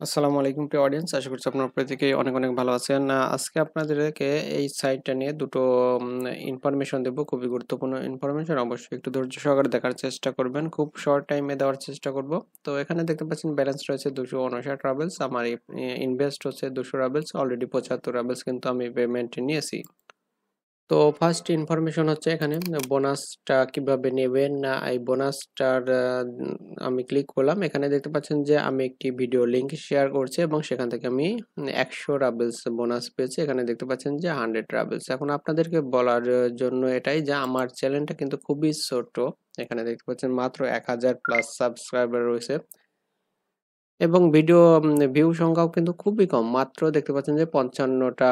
আসসালামু আলাইকুম প্রিয় অডিয়েন্স, আশা করছি আপনারা প্রত্যেকেই অনেক অনেক ভালো আছেন। আজকে আপনাদেরকে এই সাইটটা নিয়ে দুটো ইনফরমেশন দেব, খুবই গুরুত্বপূর্ণ ইনফরমেশন। অবশ্যই একটু ধৈর্য সহকারে দেখার চেষ্টা করবেন, খুব শর্ট টাইমে দেওয়ার চেষ্টা করব। তো এখানে দেখতে পাচ্ছেন ব্যালেন্স রয়েছে 259 রাবেলস, আমার ইনভেস্ট হচ্ছে 200 রাবেলস, অলরেডি 75 রাবেলস কিন্তু আমি পেমেন্ট নিয়েছি। তো ফার্স্ট ইনফরমেশন হচ্ছে এখানে বোনাসটা কিভাবে নেবেন না, এই বোনাসটার আমি ক্লিক করলাম। এখানে দেখতে পাচ্ছেন যে আমি একটি ভিডিও লিংক শেয়ার করছি এবং সেখান থেকে আমি 100 রাবেলস বোনাস পেয়েছি। এখানে দেখতে পাচ্ছেন যে 100 রাবেলস। এখন আপনাদেরকে বলার জন্য এটাই যে আমার চ্যানেলটা কিন্তু খুবই ছোট। এখানে দেখতে পাচ্ছেন মাত্র 1000 প্লাস সাবস্ক্রাইবার রয়েছে এবং ভিডিও ভিউ সংখ্যাও কিন্তু খুবই কম, মাত্র দেখতে পাচ্ছেন যে 55টা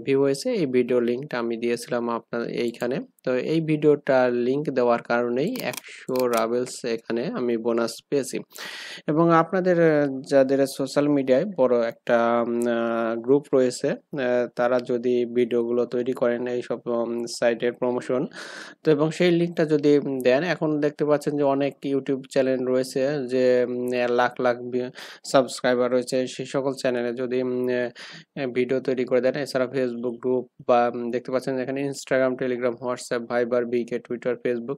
ভিউ হয়েছে। এই ভিডিও লিঙ্কটা আমি দিয়েছিলাম আপনার এইখানে। তো এই ভিডিওটার লিঙ্ক দেওয়ার কারণেই 100 রাবেলস এখানে আমি বোনাস পেয়েছি। এবং আপনাদের যাদের সোশ্যাল মিডিয়ায় বড় একটা গ্রুপ রয়েছে, তারা যদি ভিডিওগুলো তৈরি করেন এইসব সাইটের প্রমোশন, তো এবং সেই লিঙ্কটা যদি দেন, এখন দেখতে পাচ্ছেন যে অনেক ইউটিউব চ্যানেল রয়েছে যে লাখ লাখ সাবস্ক্রাইবার রয়েছে, সেই সকল চ্যানেলে যদি ভিডিও তৈরি করে দেন। এছাড়া ফেসবুক গ্রুপ বা দেখতে পাচ্ছেন এখানে ইনস্টাগ্রাম, টেলিগ্রাম, হোয়াটসঅ্যাপ, ভাইবার, বিকে, টুইটার, ফেসবুক,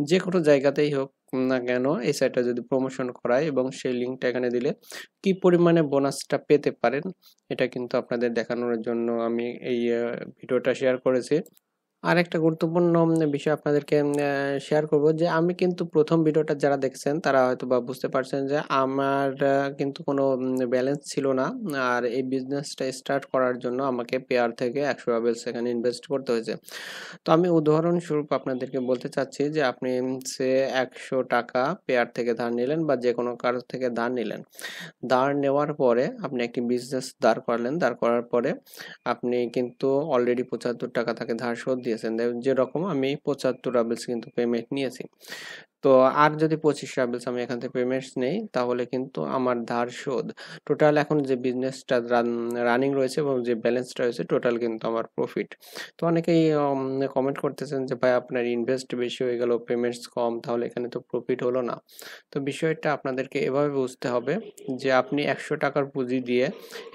যে কোনো জায়গাতেই হোক না কেন, এই সাইটটা যদি প্রমোশন করায় এবং সেই লিঙ্কটা এখানে দিলে কি পরিমাণে বোনাসটা পেতে পারেন, এটা কিন্তু আপনাদের দেখানোর জন্য আমি এই ভিডিওটা শেয়ার করেছি। আরেকটা গুরুত্বপূর্ণ বিষয় আপনাদেরকে শেয়ার করব যে আমি কিন্তু প্রথম ভিডিওটা যারা দেখছেন তারা হয়তোবা বুঝতে পারছেন যে আমার কিন্তু কোনো ব্যালেন্স ছিল না। আর এই বিজনেসটা স্টার্ট করার জন্য আমাকে পেয়ার থেকে 100 রাবেলস এখানে ইনভেস্ট করতে হয়েছে। তো আমি উদাহরণস্বরূপ আপনাদেরকে বলতে চাচ্ছি যে আপনি সে 100 টাকা পেয়ার থেকে ধার নিলেন বা যে কোনো কারো থেকে ধার নিলেন। ধার নেওয়ার পরে আপনি একটি বিজনেস দাঁড় করালেন। দাঁড় করার পরে আপনি কিন্তু অলরেডি 75 টাকা তাকে ধার শোধ দিয়েছেন। যেরকম আমি 75 রাবেলস কিন্তু পেমেন্ট নিয়েছি। তো আর যদি 25 রাবেলস আমি এখান থেকে পেমেন্টস নেই, তাহলে কিন্তু আমার ধার শোধ টোটাল, এখন যে বিজনেসটা রানিং রয়েছে এবং যে ব্যালেন্সটা রয়েছে, টোটাল কিন্তু আমার প্রফিট। তো অনেকেই কমেন্ট করতেছেন যে ভাই আপনার ইনভেস্ট বেশি হয়ে গেল, পেমেন্টস কম, তাহলে এখানে তো প্রফিট হলো না। তো বিষয়টা আপনাদেরকে এভাবে বুঝতে হবে যে আপনি 100 টাকার পুঁজি দিয়ে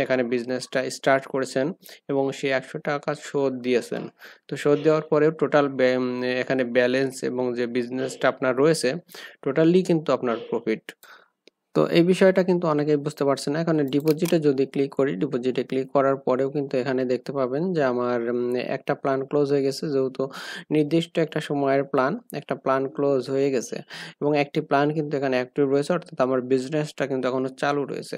এখানে বিজনেসটা স্টার্ট করেছেন এবং সেই 100 টাকা শোধ দিয়েছেন। তো শোধ দেওয়ার পরেও টোটাল এখানে ব্যালেন্স এবং যে বিজনেসটা আপনার রয়েছে, টোটালি কিন্তু আপনার প্রফিট। তো এই বিষয়টা কিন্তু অনেকেই বুঝতে পারছে না। এখানে ডিপোজিটে যদি ক্লিক করি, ডিপোজিটে ক্লিক করার পরেও কিন্তু এখানে দেখতে পাবেন যে আমার একটা প্ল্যান ক্লোজ হয়ে গেছে। যেহেতু নির্দিষ্ট একটা সময়ের প্ল্যান, একটা প্ল্যান ক্লোজ হয়ে গেছে এবং একটি প্ল্যান কিন্তু এখানে অ্যাক্টিভ রয়েছে, অর্থাৎ আমার বিজনেসটা কিন্তু এখনো চালু রয়েছে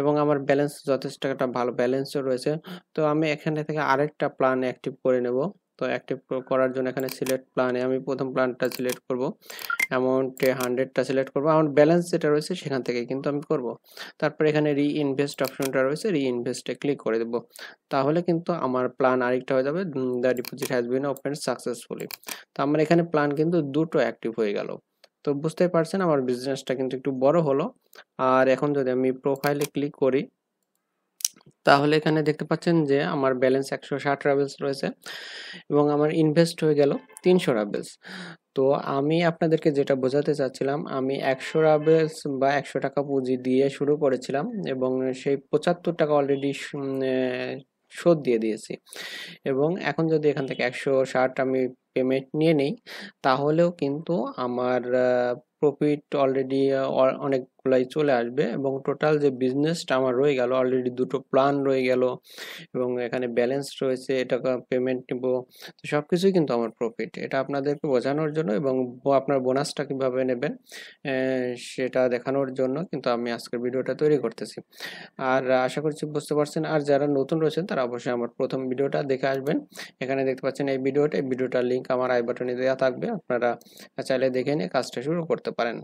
এবং আমার ব্যালেন্স যথেষ্ট একটা ভালো ব্যালেন্সও রয়েছে। তো আমি এখানে থেকে আরেকটা প্ল্যান অ্যাক্টিভ করে নেব। তো অ্যাক্টিভ করার জন্য এখানে সিলেক্ট প্ল্যানে আমি প্রথম প্ল্যানটা সিলেক্ট করব, অ্যামাউন্টে 100টা সিলেক্ট করব, আমার ব্যালেন্স যেটা রয়েছে সেখান থেকে কিন্তু আমি করব। তারপর এখানে রিইনভেস্ট অপশনটা রয়েছে, রিইনভেস্টে ক্লিক করে দেব। তাহলে কিন্তু আমার প্ল্যান আরেকটা হয়ে যাবে, the deposit has been opened successfully. তো আমার এখানে প্ল্যান কিন্তু দুটো অ্যাক্টিভ হয়ে গেল। তো বুঝতেই পারছেন আমার বিজনেসটা কিন্তু একটু বড় হলো। আর এখন যদি আমি প্রোফাইলে ক্লিক করি, তাহলে এখানে দেখতে পাচ্ছেন যে আমার ব্যালেন্স 160 রাবেলস রয়েছে এবং আমার ইনভেস্ট হয়ে গেল 300 রাবেলস। তো আমি আপনাদেরকে যেটা বোঝাতে চাচ্ছিলাম, আমি 100 রাবেলস বা 100 টাকা পুঁজি দিয়ে শুরু করেছিলাম এবং সেই 75 টাকা অলরেডি শোধ দিয়ে দিয়েছি। এবং এখন যদি এখান থেকে 160 আমি পেমেন্ট নিয়ে নেই, তাহলেও কিন্তু আমার প্রফিট অলরেডি অনেকগুলাই চলে আসবে এবং টোটাল যে বিজনেসটা আমার রয়ে গেল, অলরেডি দুটো প্ল্যান রয়ে গেল এবং এখানে ব্যালেন্স রয়েছে, এটা পেমেন্ট নিব, তো সবকিছুই কিন্তু আমার প্রফিট। এটা আপনাদেরকে বোঝানোর জন্য এবং আপনার বোনাসটা কিভাবে নেবেন সেটা দেখানোর জন্য কিন্তু আমি আজকের ভিডিওটা তৈরি করতেছি। আর আশা করছি বুঝতে পারছেন। আর যারা নতুন রয়েছেন তারা অবশ্যই আমার প্রথম ভিডিওটা দেখে আসবেন। এখানে দেখতে পাচ্ছেন এই ভিডিওটার লিঙ্ক আমার আই বাটনে দেওয়া থাকবে, আপনারা চাইলে দেখে নিয়ে কাজটা শুরু করতে পারেন।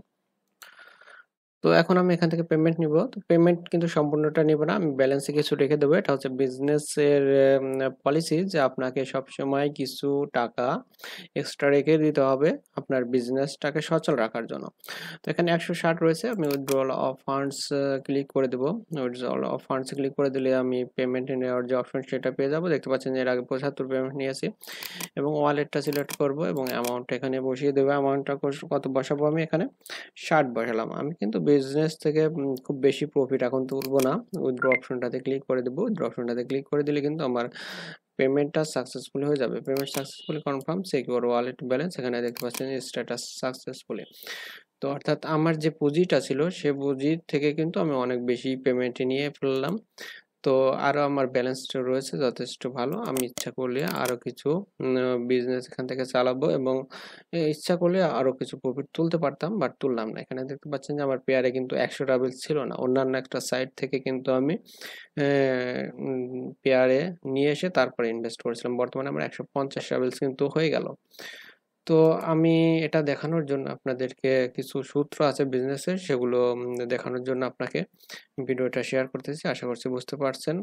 তো এখন আমি এখান থেকে পেমেন্ট নিব। তো পেমেন্ট কিন্তু সম্পূর্ণটা নিব না, আমি ব্যালেন্সে কিছু রেখে দেবো। এটা হচ্ছে বিজনেসের পলিসি যে আপনাকে সবসময় কিছু টাকা এক্সট্রা রেখে দিতে হবে আপনার বিজনেসটাকে সচল রাখার জন্য। তো এখানে 160 রয়েছে, আমি উইথড্রল অফ ফান্ডস ক্লিক করে দেবো। উইথড্রল অফ ফান্ডস ক্লিক করে দিলে আমি পেমেন্ট নেওয়ার যে অপশন সেটা পেয়ে যাবো। দেখতে পাচ্ছেন যে এর আগে 75 পেমেন্ট নিয়েছি এবং ওয়ালেটটা সিলেক্ট করব এবং অ্যামাউন্ট এখানে বসিয়ে দেবো। অ্যামাউন্টটা কত বসাবো, আমি এখানে 60 বসালাম। আমি কিন্তু বিজনেস থেকে খুব বেশি প্রফিট এখন তুলবো না। উইথড্র অপশনটাতে ক্লিক করে দেবো। উইথড্র অপশনটাতে ক্লিক করে দিলে কিন্তু আমার পেমেন্টটা সাকসেসফুলি হয়ে যাবে। Payment successfully confirm, secure wallet balance, এখানে দেখতে পাচ্ছেন স্ট্যাটাস সাকসেসফুলি। তো অর্থাৎ আমার যে পুঁজিটা ছিল সে পুঁজি থেকে কিন্তু আমি অনেক বেশি পেমেন্ট নিয়ে ফেললাম। তো আরও আমার ব্যালেন্সটা রয়েছে যথেষ্ট ভালো। আমি ইচ্ছা করলে আরও কিছু বিজনেস এখান থেকে চালাবো এবং ইচ্ছা করলে আরও কিছু প্রফিট তুলতে পারতাম, বাট তুললাম না। এখানে দেখতে পাচ্ছেন যে আমার পেয়ারে কিন্তু 100 রাবেলস ছিল না, অন্যান্য একটা সাইট থেকে কিন্তু আমি পেয়ারে নিয়ে এসে তারপরে ইনভেস্ট করেছিলাম। বর্তমানে আমার 150 রাবেলস কিন্তু হয়ে গেল। তো আমি এটা দেখানোর জন্য আপনাদেরকে কিছু সূত্র আছে বিজনেসের, সেগুলো দেখানোর জন্য আপনাকে ভিডিওটা শেয়ার করতেছি। আশা করছি বুঝতে পারছেন।